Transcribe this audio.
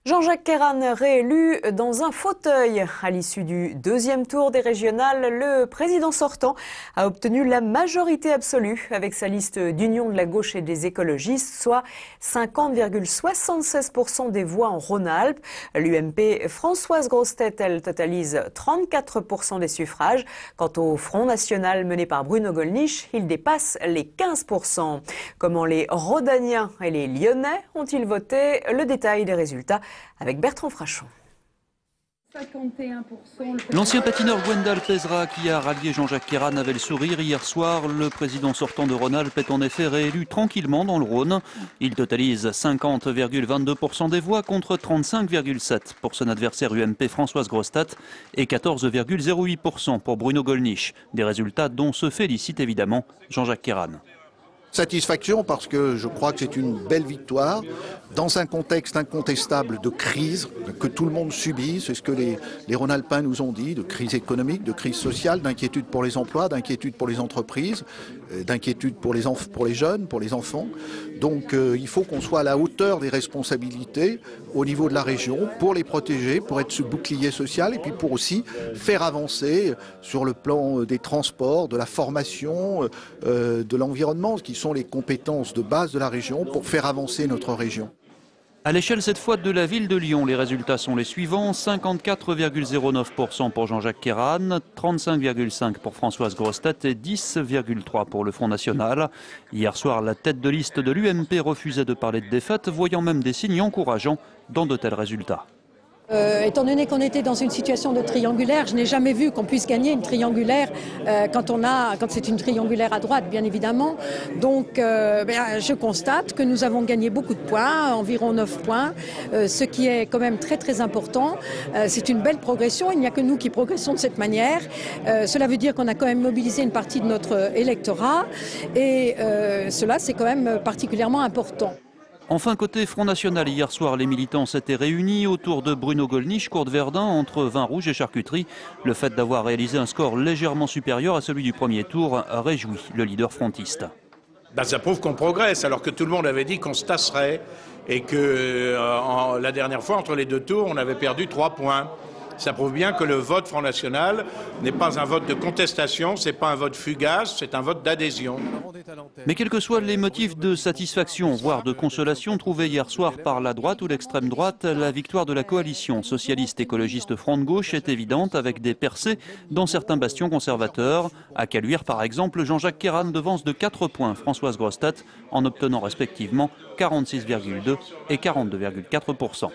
Jean-Jacques Kérane réélu dans un fauteuil. À l'issue du deuxième tour des régionales, le président sortant a obtenu la majorité absolue avec sa liste d'Union de la gauche et des écologistes, soit 50,76% des voix en Rhône-Alpes. L'UMP Françoise Grossetête, elle totalise 34% des suffrages. Quant au Front National mené par Bruno Gollnisch, il dépasse les 15%. Comment les Rhodaniens et les Lyonnais ont-ils voté? Le détail des résultats avec Bertrand Frachon. L'ancien patineur Gwendal Pesra qui a rallié Jean-Jacques Kérane avait le sourire. Hier soir, le président sortant de Rhône-Alpes est en effet réélu tranquillement dans le Rhône. Il totalise 50,22% des voix contre 35,7% pour son adversaire UMP Françoise Grossetête et 14,08% pour Bruno Gollnisch. Des résultats dont se félicite évidemment Jean-Jacques Kérane. Satisfaction parce que je crois que c'est une belle victoire dans un contexte incontestable de crise que tout le monde subit, c'est ce que les Rhône-Alpins nous ont dit, de crise économique, de crise sociale, d'inquiétude pour les emplois, d'inquiétude pour les entreprises, d'inquiétude pour les jeunes, pour les enfants. Donc il faut qu'on soit à la hauteur des responsabilités au niveau de la région pour les protéger, pour être ce bouclier social et puis pour aussi faire avancer sur le plan des transports, de la formation, de l'environnement, qui sont les compétences de base de la région pour faire avancer notre région. À l'échelle cette fois de la ville de Lyon, les résultats sont les suivants. 54,09% pour Jean-Jacques Kérane, 35,5% pour Françoise Grossetête et 10,3% pour le Front National. Hier soir, la tête de liste de l'UMP refusait de parler de défaite, voyant même des signes encourageants dans de tels résultats. Étant donné qu'on était dans une situation de triangulaire, je n'ai jamais vu qu'on puisse gagner une triangulaire quand c'est une triangulaire à droite, bien évidemment. Donc je constate que nous avons gagné beaucoup de points, environ 9 points, ce qui est quand même très très important. C'est une belle progression, il n'y a que nous qui progressons de cette manière. Cela veut dire qu'on a quand même mobilisé une partie de notre électorat et cela c'est quand même particulièrement important. Enfin, côté Front National, hier soir, les militants s'étaient réunis autour de Bruno Gollnisch, cour de Verdun, entre vin rouge et charcuterie. Le fait d'avoir réalisé un score légèrement supérieur à celui du premier tour réjouit le leader frontiste. Ça prouve qu'on progresse, alors que tout le monde avait dit qu'on se tasserait et que la dernière fois, entre les deux tours, on avait perdu 3 points. Ça prouve bien que le vote Front National n'est pas un vote de contestation, c'est pas un vote fugace, c'est un vote d'adhésion. Mais quels que soient les motifs de satisfaction, voire de consolation trouvés hier soir par la droite ou l'extrême droite, la victoire de la coalition socialiste écologiste Front de Gauche est évidente avec des percées dans certains bastions conservateurs. À Caluire, par exemple, Jean-Jacques Kérane devance de 4 points Françoise Grossetête en obtenant respectivement 46,2 et 42,4%.